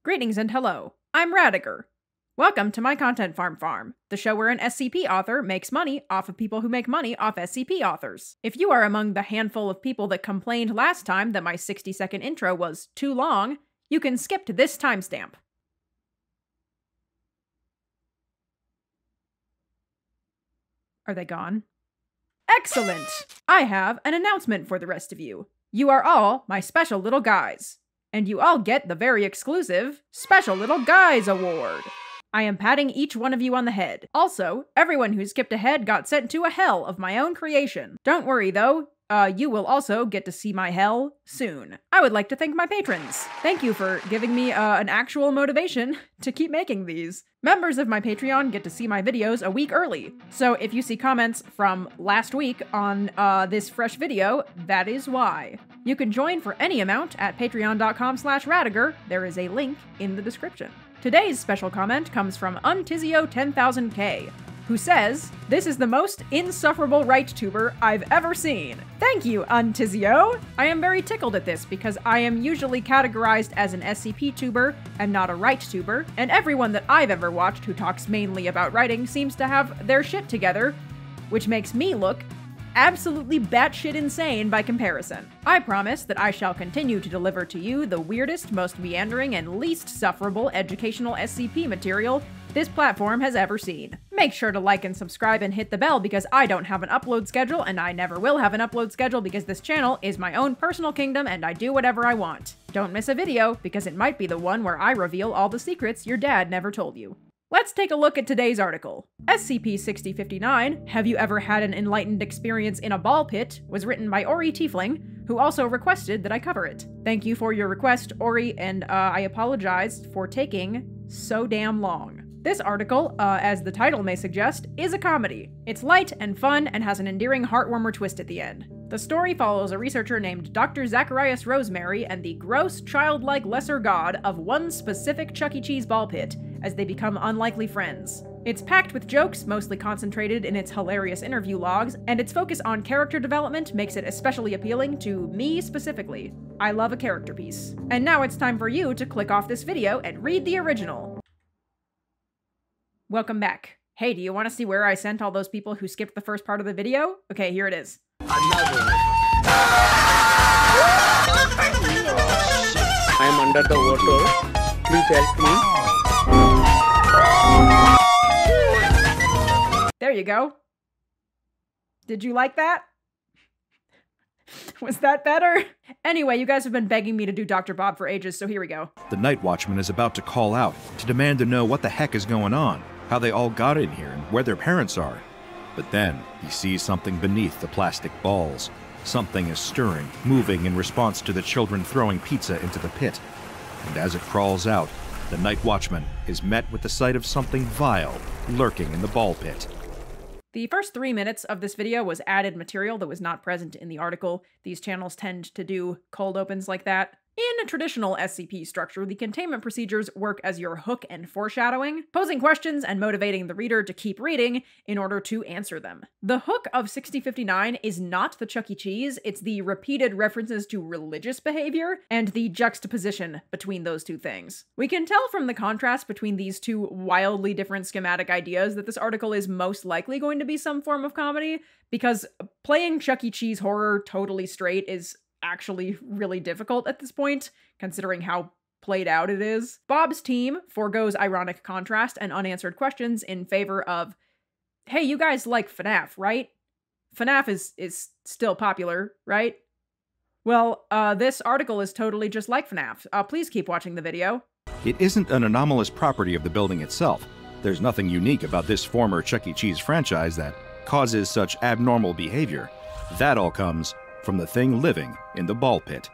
Greetings and hello, I'm Radiger. Welcome to my Content Farm, the show where an SCP author makes money off of people who make money off SCP authors. If you are among the handful of people that complained last time that my 60-second intro was too long, you can skip to this timestamp. Are they gone? Excellent! I have an announcement for the rest of you. You are all my special little guys. And you all get the very exclusive Special Little Guys Award. I am patting each one of you on the head. Also, everyone who skipped ahead got sent to a hell of my own creation. Don't worry though, you will also get to see my hell soon. I would like to thank my patrons. Thank you for giving me an actual motivation to keep making these. Members of my Patreon get to see my videos a week early. So if you see comments from last week on this fresh video, that is why. You can join for any amount at patreon.com/Radiger. There is a link in the description. Today's special comment comes from Untizio10000K, who says, "This is the most insufferable right-tuber I've ever seen." Thank you, Untizio! I am very tickled at this because I am usually categorized as an SCP tuber and not a right-tuber, and everyone that I've ever watched who talks mainly about writing seems to have their shit together, which makes me look absolutely batshit insane by comparison. I promise that I shall continue to deliver to you the weirdest, most meandering, and least sufferable educational SCP material this platform has ever seen. Make sure to like and subscribe and hit the bell because I don't have an upload schedule and I never will have an upload schedule because this channel is my own personal kingdom and I do whatever I want. Don't miss a video because it might be the one where I reveal all the secrets your dad never told you. Let's take a look at today's article. SCP-6059, Have You Ever Had an Enlightened Experience in a Ball Pit, was written by Ori Tiefling, who also requested that I cover it. Thank you for your request, Ori, and I apologize for taking so damn long. This article, as the title may suggest, is a comedy. It's light and fun and has an endearing heartwarmer twist at the end. The story follows a researcher named Dr. Zacharias Rosemary and the gross, childlike lesser god of one specific Chuck E. Cheese ball pit as they become unlikely friends. It's packed with jokes, mostly concentrated in its hilarious interview logs, and its focus on character development makes it especially appealing to me specifically. I love a character piece. And now it's time for you to click off this video and read the original. Welcome back. Hey, do you want to see where I sent all those people who skipped the first part of the video? Okay, here it is. I'm under the water. Please help me. There you go. Did you like that? Was that better? Anyway, you guys have been begging me to do Dr. Bob for ages, so here we go. The Night Watchman is about to call out to demand to know what the heck is going on, how they all got in here, and where their parents are. But then, he sees something beneath the plastic balls. Something is stirring, moving in response to the children throwing pizza into the pit. And as it crawls out, the Night Watchman is met with the sight of something vile lurking in the ball pit. The first 3 minutes of this video was added material that was not present in the article. These channels tend to do cold opens like that. In a traditional SCP structure, the containment procedures work as your hook and foreshadowing, posing questions and motivating the reader to keep reading in order to answer them. The hook of 6059 is not the Chuck E. Cheese, it's the repeated references to religious behavior and the juxtaposition between those two things. We can tell from the contrast between these two wildly different schematic ideas that this article is most likely going to be some form of comedy, because playing Chuck E. Cheese horror totally straight is actually really difficult at this point, considering how played out it is. Bob's team forgoes ironic contrast and unanswered questions in favor of, hey, you guys like FNAF, right? FNAF is still popular, right? Well, this article is totally just like FNAF. Please keep watching the video. It isn't an anomalous property of the building itself. There's nothing unique about this former Chuck E. Cheese franchise that causes such abnormal behavior. That all comes from the thing living in the ball pit.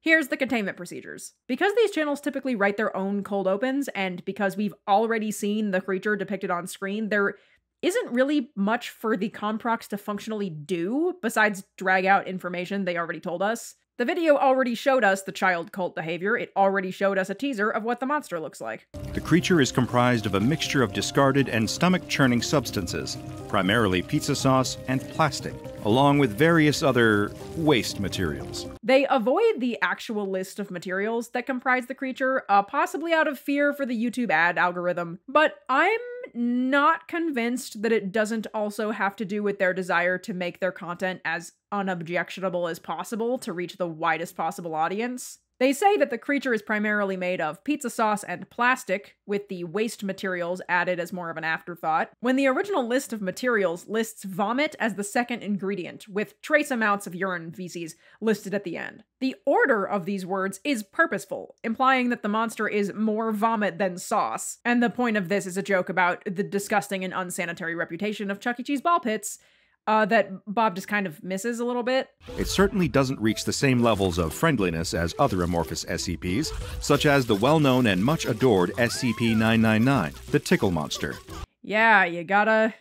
Here's the containment procedures. Because these channels typically write their own cold opens, and because we've already seen the creature depicted on screen, there isn't really much for the Comprox to functionally do besides drag out information they already told us. The video already showed us the child cult behavior. It already showed us a teaser of what the monster looks like. The creature is comprised of a mixture of discarded and stomach-churning substances, primarily pizza sauce and plastic. along with various other waste materials. They avoid the actual list of materials that comprise the creature, possibly out of fear for the YouTube ad algorithm, but I'm not convinced that it doesn't also have to do with their desire to make their content as unobjectionable as possible to reach the widest possible audience. They say that the creature is primarily made of pizza sauce and plastic, with the waste materials added as more of an afterthought, when the original list of materials lists vomit as the second ingredient, with trace amounts of urine and feces listed at the end. The order of these words is purposeful, implying that the monster is more vomit than sauce, and the point of this is a joke about the disgusting and unsanitary reputation of Chuck E. Cheese ball pits, that Bob just kind of misses a little bit. It certainly doesn't reach the same levels of friendliness as other amorphous SCPs, such as the well-known and much adored SCP-999, the Tickle Monster. Yeah, you gotta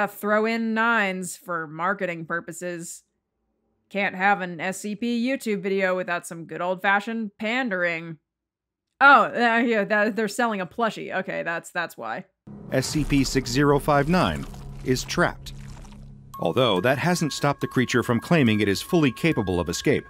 throw in nines for marketing purposes. Can't have an SCP YouTube video without some good old-fashioned pandering. Oh, yeah, they're selling a plushie. Okay, that's why. SCP-6059 is trapped. Although that hasn't stopped the creature from claiming it is fully capable of escape.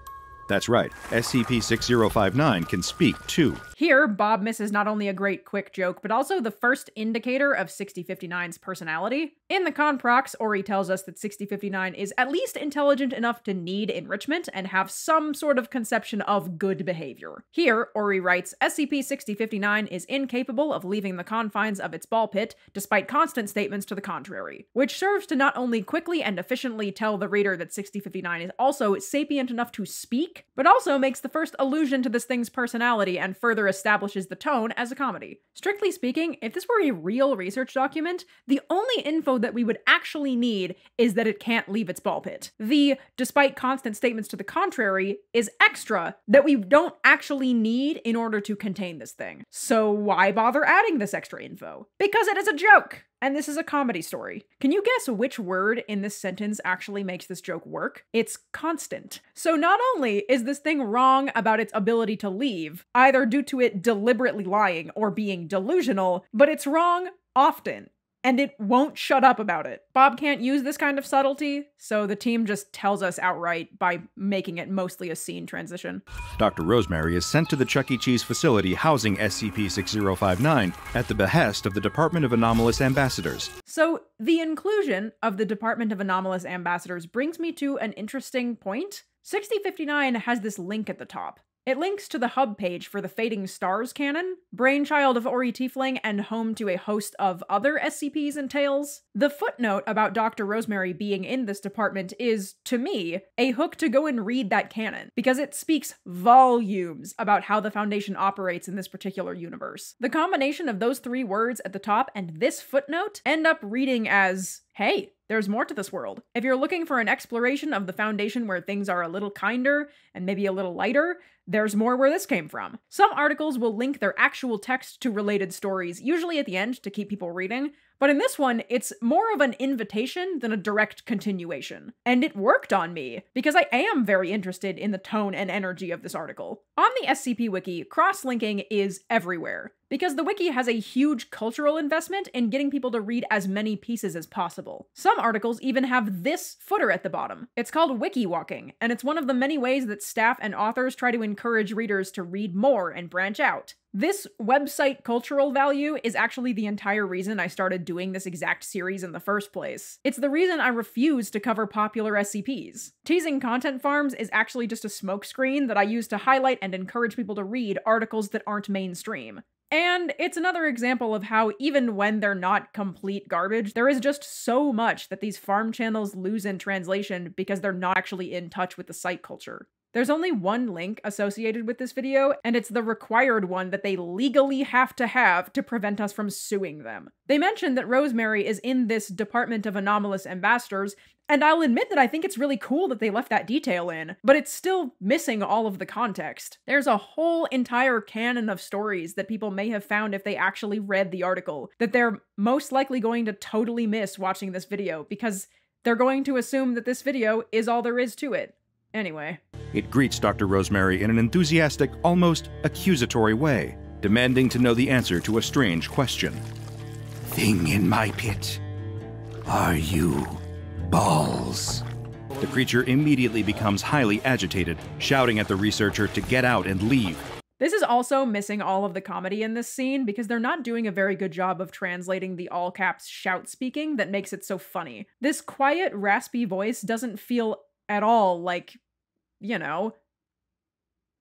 That's right, SCP-6059 can speak too. Here, Bob misses not only a great quick joke, but also the first indicator of 6059's personality. In the Conprox, Ori tells us that 6059 is at least intelligent enough to need enrichment and have some sort of conception of good behavior. Here, Ori writes, SCP-6059 is incapable of leaving the confines of its ball pit, despite constant statements to the contrary, which serves to not only quickly and efficiently tell the reader that 6059 is also sapient enough to speak, but also makes the first allusion to this thing's personality and further establishes the tone as a comedy. Strictly speaking, if this were a real research document, the only info that we would actually need is that it can't leave its ball pit. The, despite constant statements to the contrary, is extra that we don't actually need in order to contain this thing. So why bother adding this extra info? Because it is a joke! And this is a comedy story. Can you guess which word in this sentence actually makes this joke work? It's constant. So not only is this thing wrong about its ability to leave, either due to it deliberately lying or being delusional, but it's wrong often. And it won't shut up about it. Bob can't use this kind of subtlety, so the team just tells us outright by making it mostly a scene transition. Dr. Rosemary is sent to the Chuck E. Cheese facility housing SCP-6059 at the behest of the Department of Anomalous Ambassadors. So the inclusion of the Department of Anomalous Ambassadors brings me to an interesting point. 6059 has this link at the top. It links to the hub page for the Fading Stars canon, brainchild of Ori Tiefling and home to a host of other SCPs and tales. The footnote about Dr. Rosemary being in this department is, to me, a hook to go and read that canon, because it speaks volumes about how the Foundation operates in this particular universe. The combination of those three words at the top and this footnote end up reading as, hey, there's more to this world. If you're looking for an exploration of the Foundation where things are a little kinder and maybe a little lighter, there's more where this came from. Some articles will link their actual text to related stories, usually at the end to keep people reading, but in this one, it's more of an invitation than a direct continuation. And it worked on me, because I am very interested in the tone and energy of this article. On the SCP Wiki, cross-linking is everywhere, because the wiki has a huge cultural investment in getting people to read as many pieces as possible. Some articles even have this footer at the bottom. It's called wiki walking, and it's one of the many ways that staff and authors try to encourage readers to read more and branch out. This website cultural value is actually the entire reason I started doing this exact series in the first place. It's the reason I refuse to cover popular SCPs. Teasing content farms is actually just a smokescreen that I use to highlight and encourage people to read articles that aren't mainstream. And it's another example of how even when they're not complete garbage, there is just so much that these farm channels lose in translation because they're not actually in touch with the site culture. There's only one link associated with this video, and it's the required one that they legally have to prevent us from suing them. They mentioned that Rosemary is in this Department of Anomalous Ambassadors, and I'll admit that I think it's really cool that they left that detail in, but it's still missing all of the context. There's a whole entire canon of stories that people may have found if they actually read the article, that they're most likely going to totally miss watching this video, because they're going to assume that this video is all there is to it. Anyway. It greets Dr. Rosemary in an enthusiastic, almost accusatory way, demanding to know the answer to a strange question. Thing in my pit. Are you balls. The creature immediately becomes highly agitated, shouting at the researcher to get out and leave. This is also missing all of the comedy in this scene because they're not doing a very good job of translating the all caps shout speaking that makes it so funny. This quiet, raspy voice doesn't feel at all like, you know,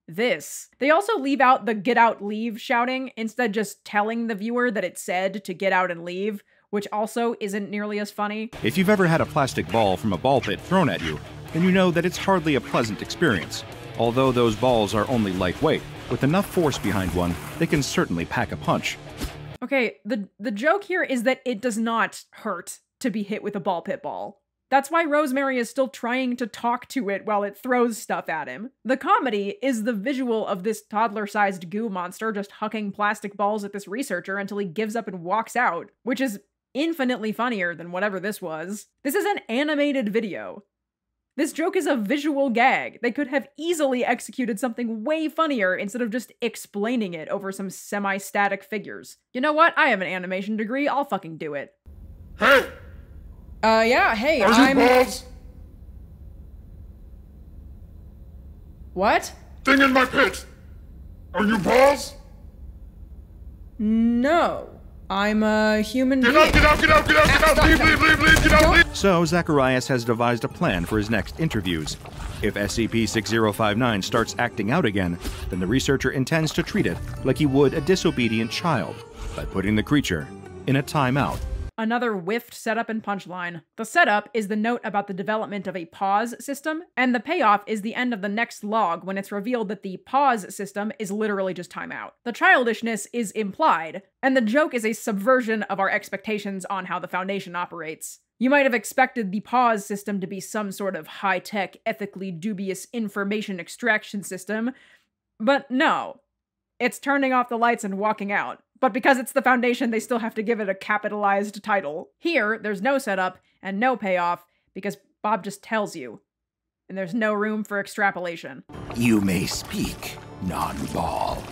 this. They also leave out the get out, leave shouting, instead just telling the viewer that it said to get out and leave, which also isn't nearly as funny. If you've ever had a plastic ball from a ball pit thrown at you, then you know that it's hardly a pleasant experience. Although those balls are only lightweight, with enough force behind one, they can certainly pack a punch. Okay, the joke here is that it does not hurt to be hit with a ball pit ball. That's why Rosemary is still trying to talk to it while it throws stuff at him. The comedy is the visual of this toddler-sized goo monster just hucking plastic balls at this researcher until he gives up and walks out, which is infinitely funnier than whatever this was. This is an animated video. This joke is a visual gag. They could have easily executed something way funnier instead of just explaining it over some semi-static figures. You know what? I have an animation degree. I'll fucking do it. Hey! Yeah, hey, Are you balls? What? Thing in my pit! Are you balls? No. I'm a human being. Get out! Leave! Get out! So, Zacharias has devised a plan for his next interviews. If SCP-6059 starts acting out again, then the researcher intends to treat it like he would a disobedient child, by putting the creature in a timeout. Another whiffed setup and punchline. The setup is the note about the development of a pause system, and the payoff is the end of the next log when it's revealed that the pause system is literally just timeout. The childishness is implied, and the joke is a subversion of our expectations on how the Foundation operates. You might have expected the pause system to be some sort of high-tech, ethically dubious information extraction system, but no. It's turning off the lights and walking out. But because it's the Foundation, they still have to give it a capitalized title. Here, there's no setup and no payoff because Bob just tells you. And there's no room for extrapolation. You may speak, non-ball.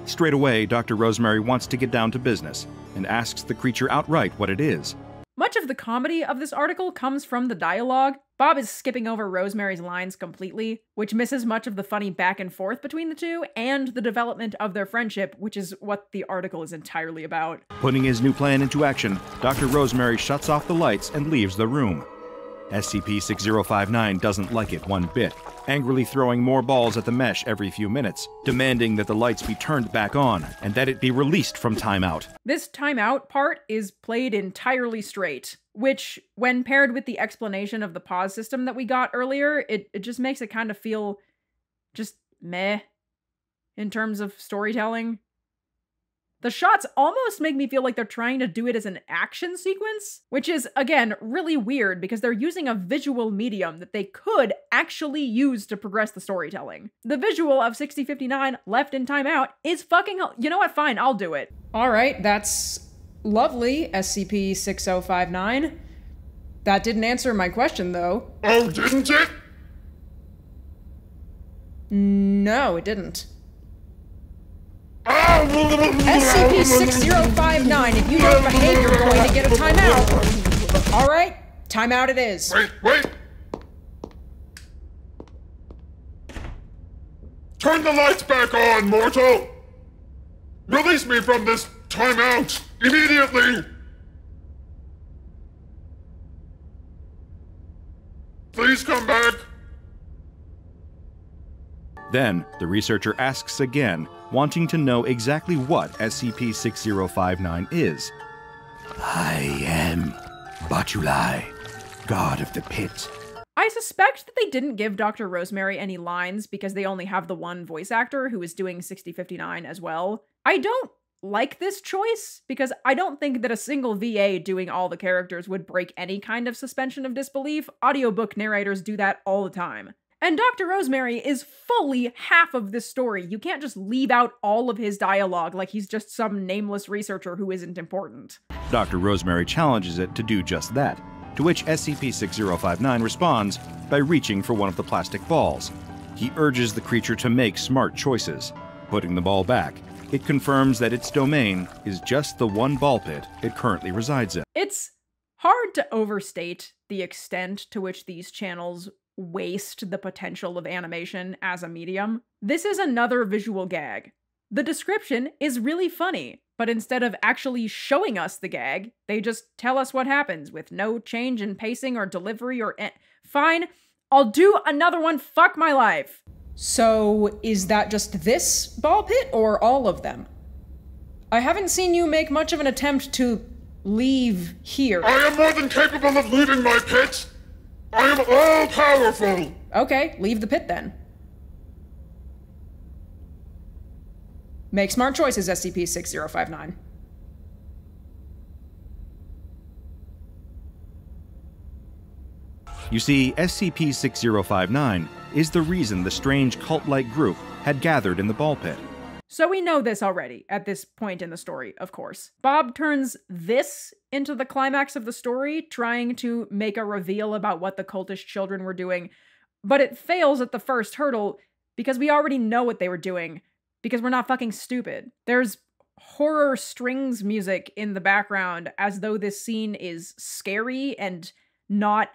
Straight away, Dr. Rosemary wants to get down to business and asks the creature outright what it is. Much of the comedy of this article comes from the dialogue. Bob is skipping over Rosemary's lines completely, which misses much of the funny back and forth between the two, and the development of their friendship, which is what the article is entirely about. Putting his new plan into action, Dr. Rosemary shuts off the lights and leaves the room. SCP-6059 doesn't like it one bit, angrily throwing more balls at the mesh every few minutes, demanding that the lights be turned back on and that it be released from timeout. This timeout part is played entirely straight, which, when paired with the explanation of the pause system that we got earlier, it just makes it kind of feel just meh in terms of storytelling. The shots almost make me feel like they're trying to do it as an action sequence, which is, again, really weird because they're using a visual medium that they could actually use to progress the storytelling. The visual of 6059 left in timeout is fucking you know what? Fine, I'll do it. All right, that's lovely, SCP-6059. That didn't answer my question, though. Oh, didn't it? No, it didn't. SCP-6059, if you don't behave, you're going to get a timeout. All right, timeout it is. Wait! Turn the lights back on, mortal! Release me from this timeout immediately! Please come back! Then, the researcher asks again, wanting to know exactly what SCP-6059 is. I am Botuli, god of the pit. I suspect that they didn't give Dr. Rosemary any lines because they only have the one voice actor who is doing 6059 as well. I don't like this choice because I don't think that a single VA doing all the characters would break any kind of suspension of disbelief. Audiobook narrators do that all the time. And Dr. Rosemary is fully half of this story. You can't just leave out all of his dialogue like he's just some nameless researcher who isn't important. Dr. Rosemary challenges it to do just that, to which SCP-6059 responds by reaching for one of the plastic balls. He urges the creature to make smart choices. Putting the ball back, it confirms that its domain is just the one ball pit it currently resides in. It's hard to overstate the extent to which these channels waste the potential of animation as a medium. This is another visual gag. The description is really funny, but instead of actually showing us the gag, they just tell us what happens with no change in pacing or delivery or fine, I'll do another one, fuck my life. So, is that just this ball pit or all of them? I haven't seen you make much of an attempt to leave here. I am more than capable of leaving my pit. I am all-powerful. Okay, leave the pit then. Make smart choices, SCP-6059. You see, SCP-6059 is the reason the strange cult-like group had gathered in the ball pit. So we know this already, at this point in the story, of course. Bob turns this into the climax of the story, trying to make a reveal about what the cultish children were doing, but it fails at the first hurdle because we already know what they were doing, because we're not fucking stupid. There's horror strings music in the background as though this scene is scary and not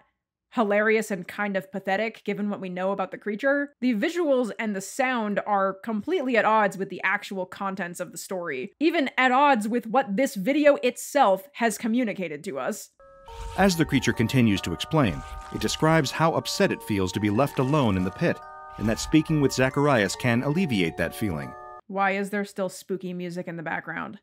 hilarious and kind of pathetic given what we know about the creature. The visuals and the sound are completely at odds with the actual contents of the story, even at odds with what this video itself has communicated to us. As the creature continues to explain, it describes how upset it feels to be left alone in the pit, and that speaking with Zacharias can alleviate that feeling. Why is there still spooky music in the background?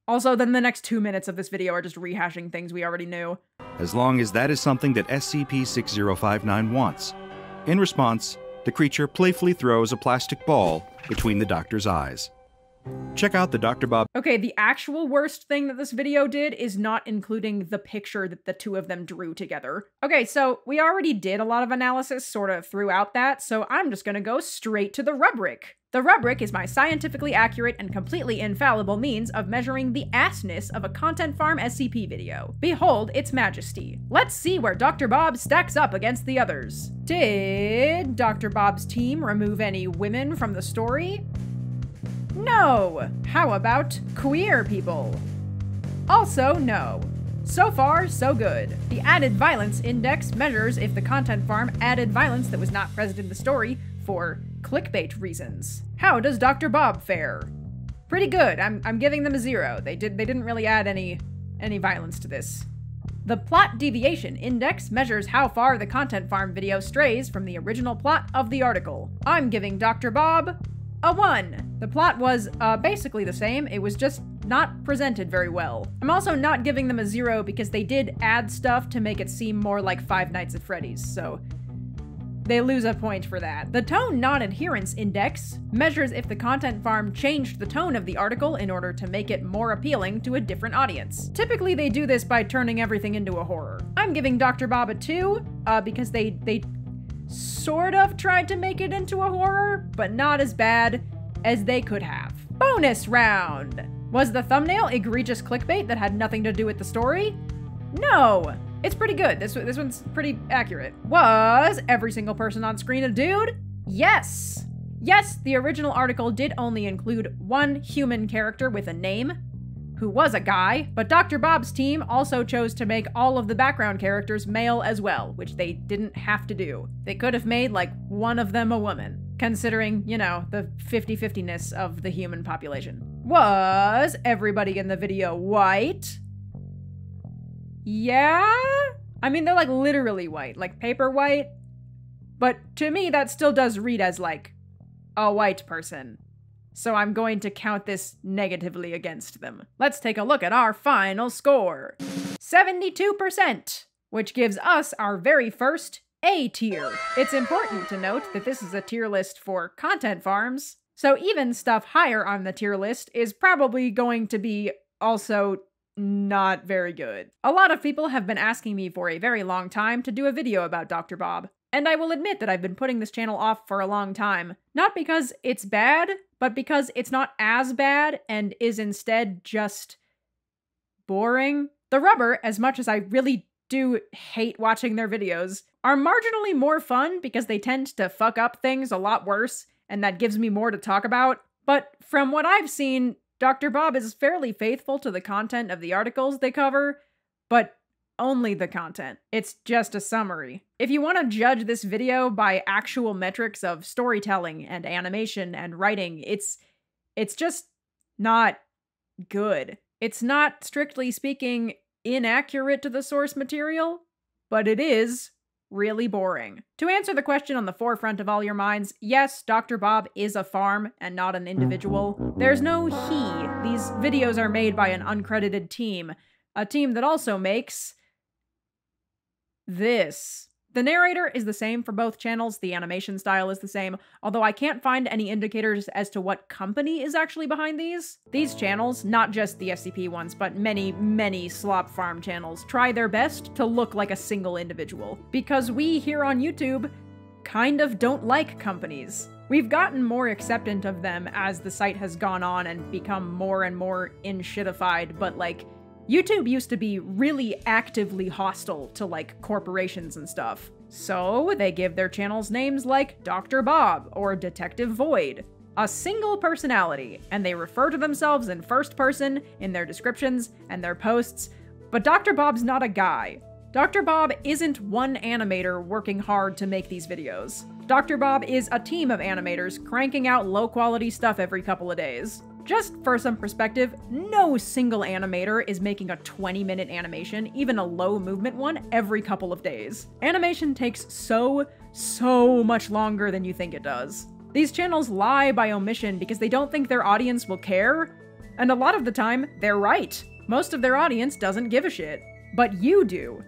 Also, then the next 2 minutes of this video are just rehashing things we already knew. As long as that is something that SCP-6059 wants. In response, the creature playfully throws a plastic ball between the doctor's eyes. Check out the Dr. Bob. Okay, the actual worst thing that this video did is not including the picture that the two of them drew together. Okay, so we already did a lot of analysis sort of throughout that, so I'm just gonna go straight to the rubric. The rubric is my scientifically accurate and completely infallible means of measuring the assness of a Content Farm SCP video. Behold its majesty. Let's see where Dr. Bob stacks up against the others. Did Dr. Bob's team remove any women from the story? No. How about queer people? Also no. So far, so good. The added violence index measures if the Content Farm added violence that was not present in the story for clickbait reasons. How does Dr. Bob fare? Pretty good. I'm giving them a 0. They didn't really add any violence to this. The plot deviation index measures how far the Content Farm video strays from the original plot of the article. I'm giving Dr. Bob a 1. The plot was basically the same, it was just not presented very well. I'm also not giving them a 0 because they did add stuff to make it seem more like Five Nights at Freddy's, so they lose a point for that. The tone non-adherence index measures if the Content Farm changed the tone of the article in order to make it more appealing to a different audience. Typically they do this by turning everything into a horror. I'm giving Dr. Bob a 2 because they sort of tried to make it into a horror, but not as bad as they could have. Bonus round! Was the thumbnail egregious clickbait that had nothing to do with the story? No! It's pretty good. This one's pretty accurate. Was every single person on screen a dude? Yes! Yes, the original article did only include one human character with a name, who was a guy, but Dr. Bob's team also chose to make all of the background characters male as well, which they didn't have to do. They could have made, like, one of them a woman, considering, you know, the 50-50-ness of the human population. Was everybody in the video white? Yeah? I mean, they're, like, literally white, like paper white, but to me, that still does read as, like, a white person. So I'm going to count this negatively against them. Let's take a look at our final score. 72%, which gives us our very first A tier. It's important to note that this is a tier list for Content Farms, so even stuff higher on the tier list is probably going to be also not very good. A lot of people have been asking me for a very long time to do a video about Dr. Bob, and I will admit that I've been putting this channel off for a long time. Not because it's bad, but because it's not as bad and is instead just boring. The Rubber, as much as I really do hate watching their videos, are marginally more fun because they tend to fuck up things a lot worse, and that gives me more to talk about. But from what I've seen, Dr. Bob is fairly faithful to the content of the articles they cover, but only the content. It's just a summary. If you want to judge this video by actual metrics of storytelling and animation and writing, it's just not good. It's not, strictly speaking, inaccurate to the source material, but it is really boring. To answer the question on the forefront of all your minds, yes, Dr. Bob is a farm and not an individual. There's no he. These videos are made by an uncredited team, a team that also makes this. The narrator is the same for both channels, the animation style is the same, although I can't find any indicators as to what company is actually behind these. These channels, not just the SCP ones, but many, many slop farm channels, try their best to look like a single individual. Because we here on YouTube kind of don't like companies. We've gotten more acceptant of them as the site has gone on and become more and more in-shitified, but like, YouTube used to be really actively hostile to, like, corporations and stuff. So they give their channels names like Dr. Bob or Detective Void, a single personality, and they refer to themselves in first person in their descriptions and their posts, but Dr. Bob's not a guy. Dr. Bob isn't one animator working hard to make these videos. Dr. Bob is a team of animators cranking out low-quality stuff every couple of days. Just for some perspective, no single animator is making a 20-minute animation, even a low-movement one, every couple of days. Animation takes so much longer than you think it does. These channels lie by omission because they don't think their audience will care, and a lot of the time, they're right. Most of their audience doesn't give a shit. But you do.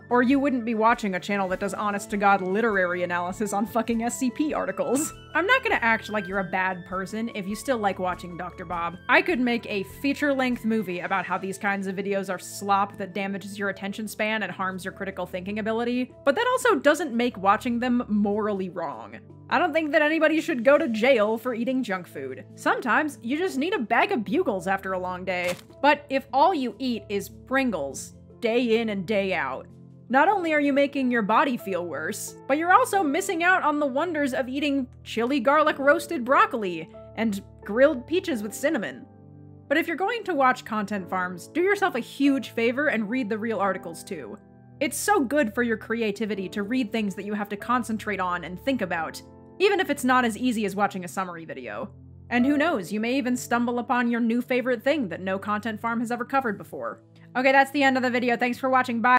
Or you wouldn't be watching a channel that does honest-to-God literary analysis on fucking SCP articles. I'm not gonna act like you're a bad person if you still like watching Dr. Bob. I could make a feature-length movie about how these kinds of videos are slop that damages your attention span and harms your critical thinking ability, but that also doesn't make watching them morally wrong. I don't think that anybody should go to jail for eating junk food. Sometimes you just need a bag of Bugles after a long day. But if all you eat is Pringles, day in and day out, not only are you making your body feel worse, but you're also missing out on the wonders of eating chili garlic roasted broccoli and grilled peaches with cinnamon. But if you're going to watch content farms, do yourself a huge favor and read the real articles too. It's so good for your creativity to read things that you have to concentrate on and think about, even if it's not as easy as watching a summary video. And who knows, you may even stumble upon your new favorite thing that no content farm has ever covered before. Okay, that's the end of the video. Thanks for watching. Bye.